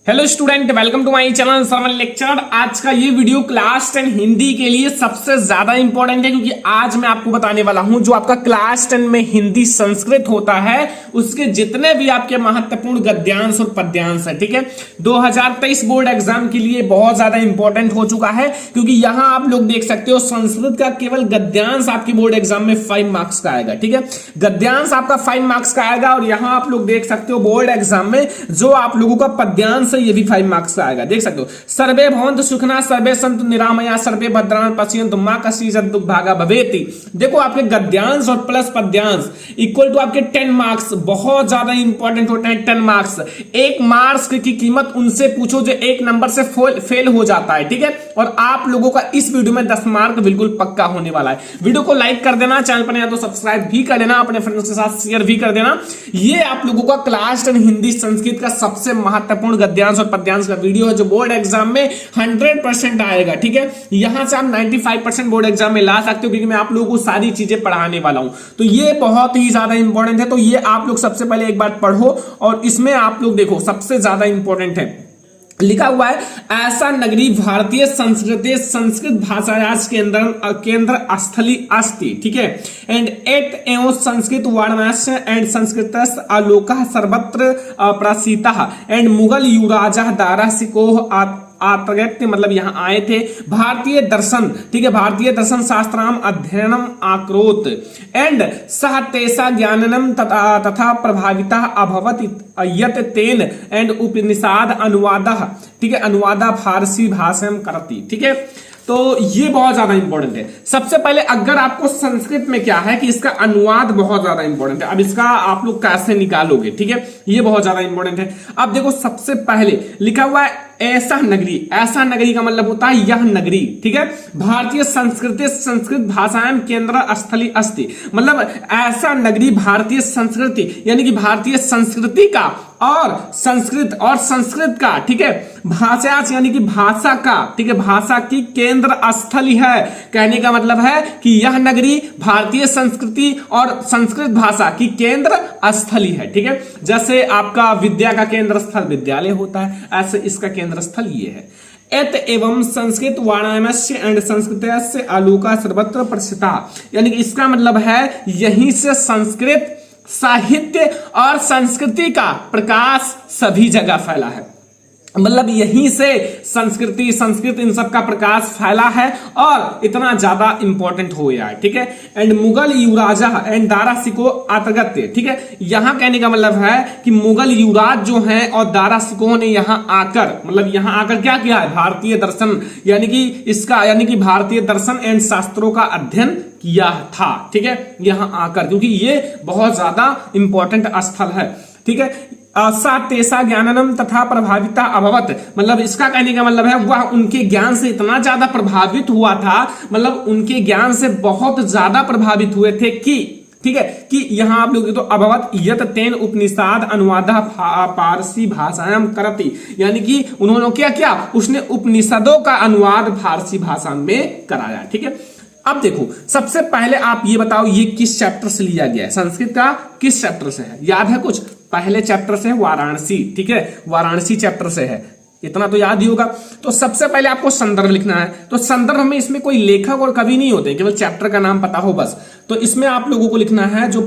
Hello student, welcome to my channel सरमल lecture. आज का ये वीडियो क्लास 10 हिंदी के लिए सबसे ज्यादा इंपॉर्टेंट है, क्योंकि आज मैं आपको बताने वाला हूं जो आपका क्लास 10 में हिंदी संस्कृत होता है उसके जितने भी आपके महत्वपूर्ण गद्यांश और पद्यांश है। ठीक है, 2023 बोर्ड एग्जाम के लिए बहुत ज्यादा इंपॉर्टेंट हो चुका है, क्योंकि यहां आप लोग देख सकते हो संस्कृत का केवल गद्यांश आपके बोर्ड एग्जाम में 5 मार्क्स का आएगा। ठीक है, गद्यांश आपका 5 मार्क्स का आएगा, और यहां आप लोग देख सकते हो बोर्ड एग्जाम में जो आप लोगों का पद्यांश ये भी 5 मार्क्स का आएगा। देख सकते हो, सर्वे भवन्तु सुखिनः सर्वे सन्तु निरामया सर्वे भद्राणि पश्यन्तु मा कश्चित् दुर्भागा भवेति। देखो, आपके गद्यांश और प्लस पद्यांश इक्वल टू आपके 10 मार्क्स बहुत ज्यादा इंपॉर्टेंट होते हैं। 10 मार्क्स, 1 मार्क्स की कीमत उनसे पूछो जो 1 नंबर से फेल हो जाता है। ठीक है, और आप लोगों का इस वीडियो में 10 मार्क बिल्कुल पक्का होने वाला है। वीडियो को लाइक कर देना, चैनल पर नया तो सब्सक्राइब भी कर देना, अपने फ्रेंड्स के साथ शेयर भी कर देना। ये आप लोगों का क्लास 10 हिंदी संस्कृत का सबसे महत्वपूर्ण गद्यांश और पद्यांश का वीडियो है जो बोर्ड एग्जाम में 100% आएगा। ठीक है, यहां से आप 95% बोर्ड एग्जाम में ला सकते हो, क्योंकि मैं आप लोगों को सारी चीजें पढ़ाने वाला हूं। तो ये बहुत ही ज्यादा इंपॉर्टेंट है, तो ये आप लोग सबसे पहले एक बार पढ़ो, और इसमें आप लोग देखो सबसे ज्यादा इंपॉर्टेंट है, लिखा हुआ है ऐसा नगरी भारतीय संस्कृति संस्कृत भाषायास केंद्र स्थली अस्ति। ठीक है, एंड एट एवं संस्कृत वारणस्य एंड संस्कृत आलोक सर्वत्र प्रसिद्ध एंड मुगल युवराजा दारा सिकोह आतगत्य, मतलब यहां आए थे। भारतीय दर्शन, ठीक है, भारतीय दर्शन शास्त्राम अध्ययनम आक्रोत एंड सह तेसा ज्ञाननम तथा प्रभाविता अभवत यत तेन एंड उपनिषद अनुवादः, ठीक है, अनुवादा फारसी भाषाम करती। ठीक है, तो ये बहुत ज्यादा इंपॉर्टेंट है। सबसे पहले अगर आपको संस्कृत में क्या है कि इसका अनुवाद बहुत ज्यादा इंपॉर्टेंट है। अब इसका आप लोग कैसे निकालोगे, ठीक है, ये बहुत ज्यादा इंपॉर्टेंट है। अब देखो, सबसे पहले लिखा हुआ है ऐसा नगरी। ऐसा नगरी का मतलब होता है यह नगरी। ठीक है, भारतीय संस्कृति संस्कृत भाषाएं केंद्र स्थली अस्ति, मतलब ऐसा नगरी भारतीय संस्कृति यानी कि भारतीय संस्कृति का और संस्कृत का, ठीक है, भाषा यानी कि भाषा का, ठीक है, भाषा की केंद्र स्थली है। कहने का मतलब है कि यह नगरी भारतीय संस्कृति और संस्कृत भाषा की केंद्र स्थली है। ठीक है, जैसे आपका विद्या का केंद्र स्थल विद्यालय होता है, ऐसे इसका केंद्र स्थल ये है। एत एवं संस्कृत वाराणस्य एंड संस्कृतस्य आलोका सर्वत्र प्रसिद्धा, यानी कि इसका मतलब है यहीं से संस्कृत साहित्य और संस्कृति का प्रकाश सभी जगह फैला है। मतलब यहीं से संस्कृत इन सब का प्रकाश फैला है और इतना ज्यादा इंपॉर्टेंट हो गया है। ठीक है, and Mughal Yuvraja and Dara सिको आतगत्य, ठीक है, यहां कहने का मतलब है कि मुगल युवराज जो हैं और दारा सिको ने यहां आकर, मतलब यहां आकर क्या किया है, भारतीय दर्शन यानी कि भारतीय दर्शन एंड शास्त्रों का अध्ययन किया था। ठीक है, यहां आकर, क्योंकि ये बहुत ज्यादा इंपॉर्टेंट स्थल है। ठीक है, सा तेसा ज्ञाननम तथा प्रभाविता अभवत, मतलब इसका कहने का मतलब है वह उनके ज्ञान से इतना ज्यादा प्रभावित हुआ था, मतलब उनके ज्ञान से बहुत ज्यादा प्रभावित हुए थे कि, ठीक है, कि यहां आप लोग तो अभवत यत तेन उपनिषद अनुवादा फारसी भाषायां करती, यानी कि उन्होंने क्या किया, उसने उपनिषदों का अनुवाद फारसी भाषा में कराया। ठीक है, अब देखो, सबसे पहले आप ये बताओ ये किस चैप्टर से लिया गया है, संस्कृत का किस चैप्टर से है, याद है कुछ? पहले चैप्टर से है वाराणसी। ठीक है, वाराणसी चैप्टर से है, इतना तो याद ही होगा। तो सबसे पहले आपको संदर्भ लिखना है। तो संदर्भ में इसमें कोई लेखक और कवि नहीं होते, केवल चैप्टर का नाम पता हो बस। तो इसमें आप लोगों को लिखना है जो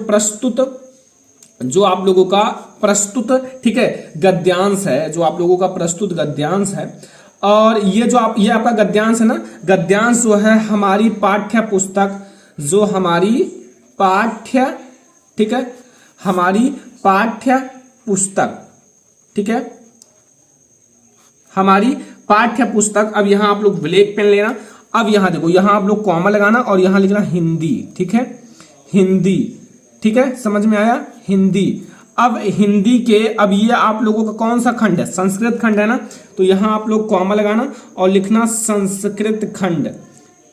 आप लोगों का प्रस्तुत, ठीक है, गद्यांश है, जो आप लोगों का प्रस्तुत गद्यांश है। और ये आपका गद्यांश है ना, गद्यांश जो है हमारी पाठ्य पुस्तक, जो हमारी पाठ्य, ठीक है, हमारी पाठ्य पुस्तक, ठीक है, हमारी पाठ्य पुस्तक। अब यहां आप लोग ब्लैक पेन लेना। अब यहां देखो, यहां आप लोग कॉमा लगाना और यहां लिखना हिंदी। ठीक है, हिंदी, ठीक है, समझ में आया, हिंदी। अब हिंदी के, अब ये आप लोगों का कौन सा खंड है, संस्कृत खंड है ना, तो यहां आप लोग कॉमा लगाना और लिखना संस्कृत खंड।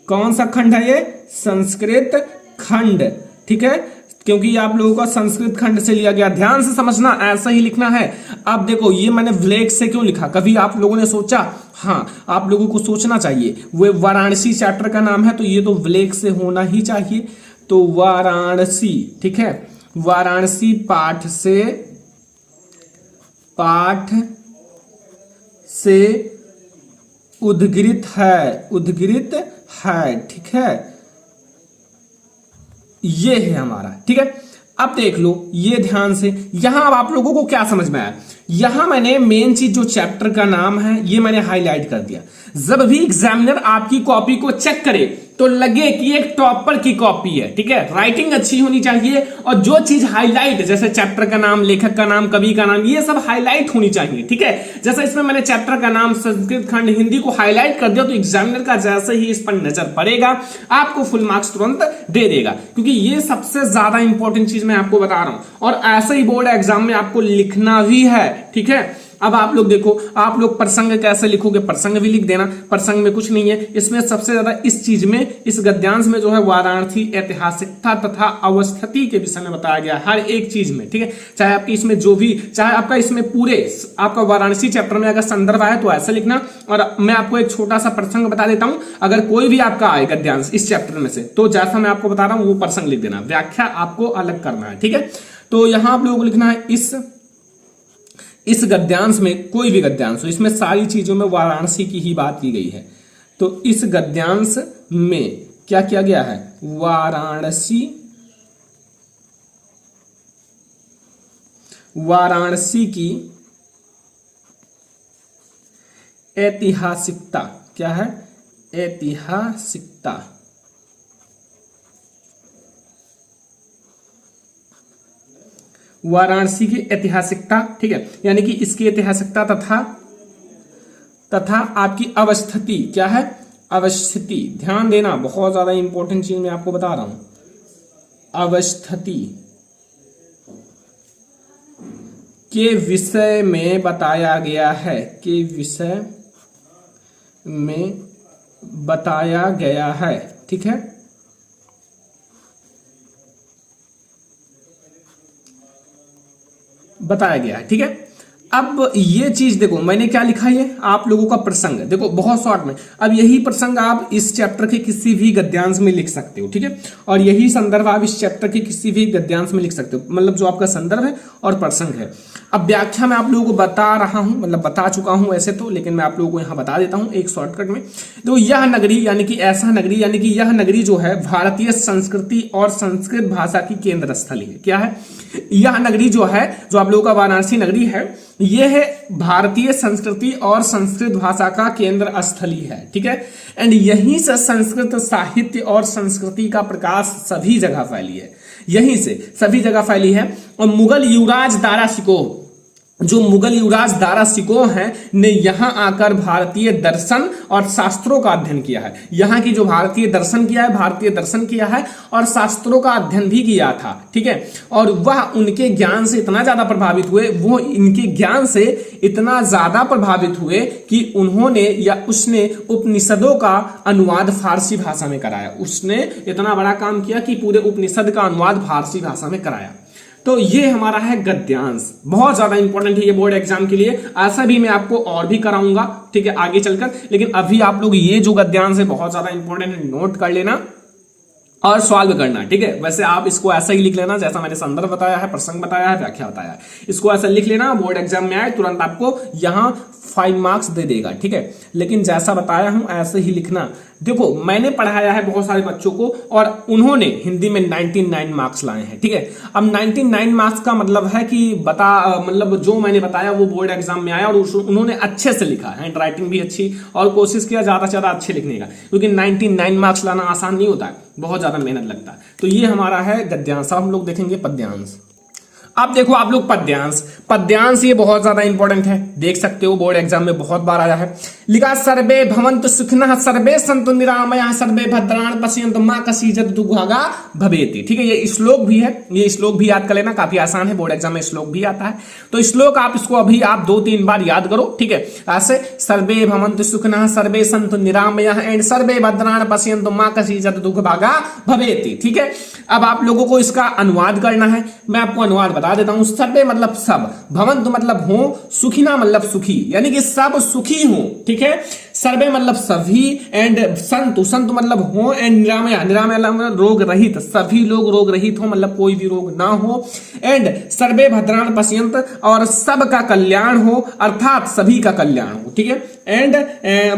कौन सा खंड है ये, संस्कृत खंड। ठीक है, क्योंकि आप लोगों का संस्कृत खंड से लिया गया, ध्यान से समझना, ऐसा ही लिखना है। अब देखो, ये मैंने ब्लैक से क्यों लिखा, कभी आप लोगों ने सोचा? हाँ, आप लोगों को सोचना चाहिए। वो वाराणसी चैप्टर का नाम है, तो ये तो ब्लैक से होना ही चाहिए। तो वाराणसी, ठीक है, वाराणसी पाठ से, पाठ से उद्गृत है, ठीक है, ये है हमारा, ठीक है। अब देख लो ये ध्यान से, यहां अब आप लोगों को क्या समझ में आया, यहां मैंने मेन चीज जो चैप्टर का नाम है ये मैंने हाईलाइट कर दिया। जब भी एग्जामिनर आपकी कॉपी को चेक करे तो लगे कि एक टॉपर की कॉपी है, ठीक है, राइटिंग अच्छी होनी चाहिए और जो चीज हाईलाइट, जैसे चैप्टर का नाम, लेखक का नाम, कवि का नाम, ये सब हाईलाइट होनी चाहिए, ठीक है। जैसे इसमें मैंने चैप्टर का नाम संस्कृत खंड हिंदी को हाईलाइट कर दिया तो एग्जामिनर का जैसे ही इस पर नजर पड़ेगा आपको फुल मार्क्स तुरंत दे देगा, क्योंकि ये सबसे ज्यादा इंपॉर्टेंट चीज मैं आपको बता रहा हूं। और ऐसे ही बोर्ड एग्जाम में आपको लिखना भी है, ठीक है। अब आप लोग देखो, आप लोग प्रसंग कैसे लिखोगे, प्रसंग भी लिख देना, प्रसंग में कुछ नहीं है। इसमें सबसे ज्यादा इस चीज में, इस गद्यांश में जो है वाराणसी ऐतिहासिकता तथा अवस्थिति के विषय में बताया गया हर एक चीज में, ठीक है। चाहे आपकी इसमें जो भी, चाहे आपका इसमें पूरे आपका वाराणसी चैप्टर में अगर संदर्भ आए तो ऐसे लिखना। और मैं आपको एक छोटा सा प्रसंग बता देता हूं, अगर कोई भी आपका आए गद्यांश इस चैप्टर में से, तो जैसा मैं आपको बता रहा हूं वो प्रसंग लिख देना, व्याख्या आपको अलग करना है, ठीक है। तो यहां आप लोगों को लिखना है इस गद्यांश में, कोई भी गद्यांश हो, इसमें सारी चीजों में वाराणसी की ही बात की गई है। तो इस गद्यांश में क्या किया गया है, वाराणसी की ऐतिहासिकता, क्या है, ऐतिहासिकता, वाराणसी की ऐतिहासिकता, ठीक है, यानी कि इसकी ऐतिहासिकता तथा आपकी अवस्थिति, क्या है, अवस्थिति, ध्यान देना, बहुत ज्यादा इंपॉर्टेंट चीज मैं आपको बता रहा हूं, अवस्थिति के विषय में बताया गया है, के विषय में बताया गया है, ठीक है। बताया गया है, ठीक है। अब ये चीज देखो मैंने क्या लिखा है, आप लोगों का प्रसंग देखो बहुत शॉर्ट में। अब यही प्रसंग आप इस चैप्टर के किसी भी गद्यांश में लिख सकते हो, ठीक है। और यही संदर्भ आप इस चैप्टर के किसी भी गद्यांश में लिख सकते हो, मतलब जो आपका संदर्भ है और प्रसंग है। अब व्याख्या मैं आप लोगों को बता रहा हूं, मतलब बता चुका हूं ऐसे तो, लेकिन मैं आप लोगों को यहां बता देता हूं एक शॉर्टकट में। तो यह नगरी यानी कि ऐसा नगरी, यानी कि यह नगरी जो है भारतीय संस्कृति और संस्कृत भाषा की केंद्र स्थली है। क्या है, यह नगरी जो है, जो आप लोगों का वाराणसी नगरी है, यह है भारतीय संस्कृति और संस्कृत भाषा का केंद्र स्थली है, ठीक है। एंड यहीं से संस्कृत साहित्य और संस्कृति का प्रकाश सभी जगह फैली है, यहीं से सभी जगह फैली है। और मुगल युवराज दारा शिकोह, जो मुगल युवराज दारा शिकोह हैं, ने यहां आकर भारतीय दर्शन और शास्त्रों का अध्ययन किया है। यहां की जो भारतीय दर्शन किया है और शास्त्रों का अध्ययन भी किया था, ठीक है। और वह उनके ज्ञान से इतना ज्यादा प्रभावित हुए, वो इनके ज्ञान से इतना ज्यादा प्रभावित हुए कि उन्होंने या उसने उपनिषदों का अनुवाद फारसी भाषा में कराया। उसने इतना बड़ा काम किया कि पूरे उपनिषद का अनुवाद फारसी भाषा में कराया। तो ये हमारा है गद्यांश, बहुत ज्यादा इंपॉर्टेंट है ये बोर्ड एग्जाम के लिए। ऐसा भी मैं आपको और भी कराऊंगा, ठीक है, आगे चलकर। लेकिन अभी आप लोग ये जो गद्यांश है बहुत ज्यादा इंपॉर्टेंट है, नोट कर लेना और सॉल्व करना, ठीक है। वैसे आप इसको ऐसा ही लिख लेना जैसा मैंने संदर्भ बताया है, प्रसंग बताया है, व्याख्या बताया है, इसको ऐसा लिख लेना। बोर्ड एग्जाम में आए तुरंत आपको यहां 5 मार्क्स दे देगा, ठीक है। लेकिन जैसा बताया हूं ऐसे ही लिखना। देखो मैंने पढ़ाया है बहुत सारे बच्चों को और उन्होंने हिंदी में 99 मार्क्स लाए हैं, ठीक है। अब 99 मार्क्स का मतलब है कि मतलब जो मैंने बताया वो बोर्ड एग्जाम में आया और उन्होंने अच्छे से लिखा, हैंड राइटिंग भी अच्छी, और कोशिश किया ज्यादा से ज्यादा अच्छे लिखने का, क्योंकि 99 मार्क्स लाना आसान नहीं होता है, बहुत ज्यादा मेहनत लगता है। तो ये हमारा है गद्यांश। हम लोग देखेंगे पद्यांश। अब देखो आप लोग पद्यांश ये बहुत ज्यादा इंपॉर्टेंट है, देख सकते हो बोर्ड एग्जाम में बहुत बार आया है। लिखा सर्वे भवन्तु सुखिनः सर्वे सन्तु निरामयाः सर्वे भद्राणि पश्यन्तु मा कश्चित् दुर्भागा भवेति, ठीक है। ये श्लोक भी है, ये श्लोक भी याद कर लेना, काफी आसान है, बोर्ड एग्जाम में श्लोक भी आता है। तो श्लोक आप इसको अभी आप 2-3 बार याद करो, ठीक है। ऐसे सर्वे भवन्तु सुखिनः सर्वे सन्तु निरामयाः एंड सर्वे भद्राणि पश्यन्तु मा कश्चित् दुर्भागा भवेति, ठीक है। अब आप लोगों को इसका अनुवाद करना है, मैं आपको अनुवाद बता देता हूं। सर्वे मतलब सब, भवन्तु मतलब हो, सुखिना मतलब सुखी, यानी कि सब सुखी हो, ठीक है। सर्वे मतलब सभी, एंड संतु, संतु मतलब हो, एंड निरामया, निरामया मतलब रोग रहित, सभी लोग रोग रहित हो, मतलब कोई भी रोग ना हो, एंड सर्वे भद्रान पश्यन्त, और सबका कल्याण हो, अर्थात सभी का कल्याण हो, ठीक है। एंड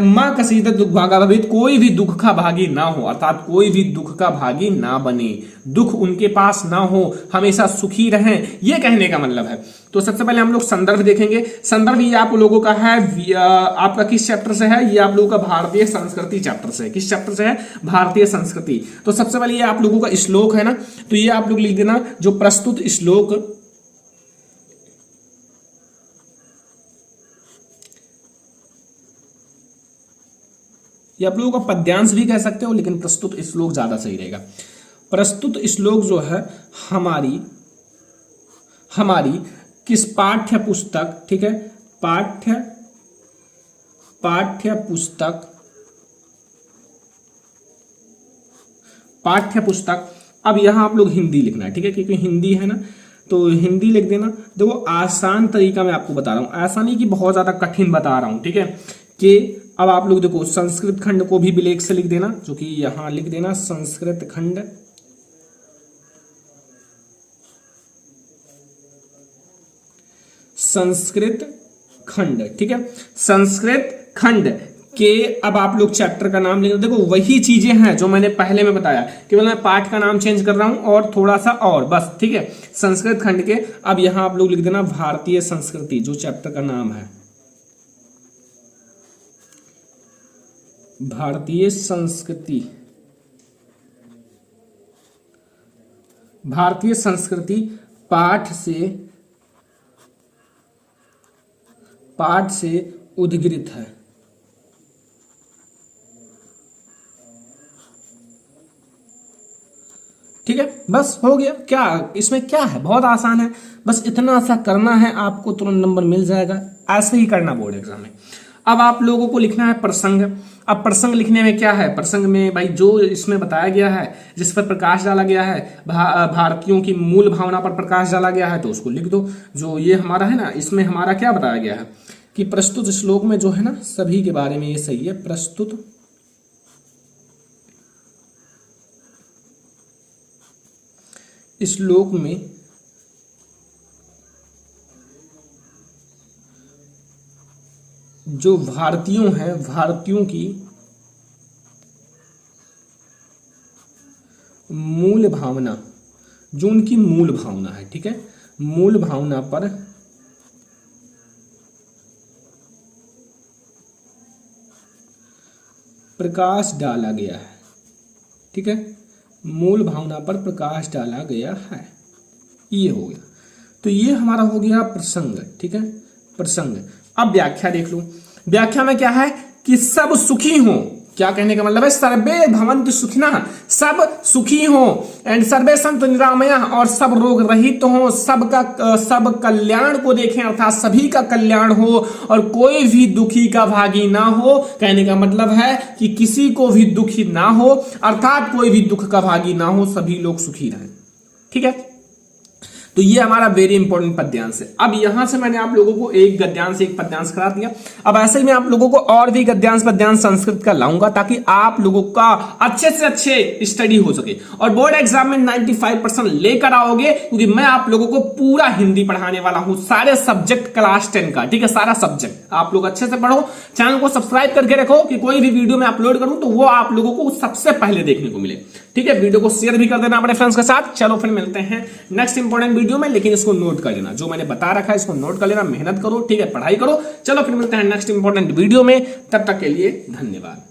मां कसीदत दुख भागा भवित, कोई भी दुख का भागी ना हो, अर्थात कोई भी दुख का भागी ना बने, दुख उनके पास ना हो, हमेशा सुखी रहें, ये कहने का मतलब है। तो सबसे पहले हम लोग संदर्भ देखेंगे। संदर्भ ये आप लोगों का है, आपका किस चैप्टर से है? ये आप लोगों का भारतीय संस्कृति चैप्टर से है। किस चैप्टर से है? भारतीय संस्कृति। तो सबसे पहले ये आप लोगों का श्लोक है ना, तो ये आप लोग लिख देना, जो प्रस्तुत श्लोक, ये आप लोगों का पद्यांश भी कह सकते हो, लेकिन प्रस्तुत श्लोक ज्यादा सही रहेगा। प्रस्तुत श्लोक जो है हमारी किस पाठ्य पुस्तक, ठीक है, पाठ्य पुस्तक। अब यहां आप लोग हिंदी लिखना है, ठीक है, क्योंकि हिंदी है ना, तो हिंदी लिख देना। देखो आसान तरीका मैं आपको बता रहा हूं, ऐसा नहीं कि बहुत ज्यादा कठिन बता रहा हूं, ठीक है। कि अब आप लोग देखो संस्कृत खंड को भी ब्लैक से लिख देना, जो कि यहां लिख देना संस्कृत खंड, ठीक है, संस्कृत खंड के। अब आप लोग चैप्टर का नाम लिख, देखो वही चीजें हैं जो मैंने पहले में बताया, केवल मैं पाठ का नाम चेंज कर रहा हूं और थोड़ा सा और, बस, ठीक है। संस्कृत खंड के अब यहां आप लोग लिख देना भारतीय संस्कृति, जो चैप्टर का नाम है भारतीय संस्कृति। भारतीय संस्कृति पाठ से उद्गृत है, ठीक है। बस हो गया। क्या इसमें क्या है, बहुत आसान है, बस इतना सा करना है, आपको तुरंत नंबर मिल जाएगा। ऐसे ही करना बोर्ड एग्जाम में। अब आप लोगों को लिखना है प्रसंग। अब प्रसंग लिखने में क्या है, प्रसंग में भाई जो इसमें बताया गया है, जिस पर प्रकाश डाला गया है, भारतीयों की मूल भावना पर प्रकाश डाला गया है, तो उसको लिख दो। जो ये हमारा है ना, इसमें हमारा क्या बताया गया है कि प्रस्तुत श्लोक में जो है ना, सभी के बारे में ये सही है। प्रस्तुत श्लोक में जो भारतीयों हैं, भारतीयों की मूल भावना, जो उनकी मूल भावना है, ठीक है, मूल भावना पर प्रकाश डाला गया है, ठीक है, मूल भावना पर प्रकाश डाला गया है। ये हो गया। तो ये हमारा हो गया प्रसंग, ठीक है, प्रसंग। अब व्याख्या देख लो। व्याख्या में क्या है कि सब सुखी हो। क्या कहने का मतलब है? सर्वे भवन्तु सुखिनः, सब सुखी हो, एंड सर्वे सन्तु निरामयाः, और सब रोग रहित हो, सब कल्याण को देखें, अर्थात सभी का कल्याण हो, और कोई भी दुखी का भागी ना हो। कहने का मतलब है कि किसी को भी दुखी ना हो, अर्थात कोई भी दुख का भागी ना हो, सभी लोग सुखी रहें, ठीक है। तो ये हमारा वेरी इंपॉर्टेंट पद्यांश है। अब यहां से मैंने आप लोगों को एक गद्यांश एक पद्यांश करा दिया। अब ऐसे ही मैं आप लोगों को और भी गद्यांश पद्यांश संस्कृत का लाऊंगा, ताकि आप लोगों का अच्छे से अच्छे स्टडी हो सके और बोर्ड एग्जाम में 95% लेकर आओगे, क्योंकि मैं आप लोगों को पूरा हिंदी पढ़ाने वाला हूं, सारे सब्जेक्ट क्लास 10 का, ठीक है, सारा सब्जेक्ट। आप लोग अच्छे से पढ़ो, चैनल को सब्सक्राइब करके रखो कि कोई भी वीडियो मैं अपलोड करूं तो वो आप लोगों को सबसे पहले देखने को मिले, ठीक है। वीडियो को शेयर भी कर देना अपने फ्रेंड्स के साथ। चलो फिर मिलते हैं नेक्स्ट इंपॉर्टेंट वीडियो में, लेकिन इसको नोट कर लेना, जो मैंने बता रखा है इसको नोट कर लेना, मेहनत करो, ठीक है, पढ़ाई करो। चलो फिर मिलते हैं नेक्स्ट इंपॉर्टेंट वीडियो में, तब तक के लिए धन्यवाद।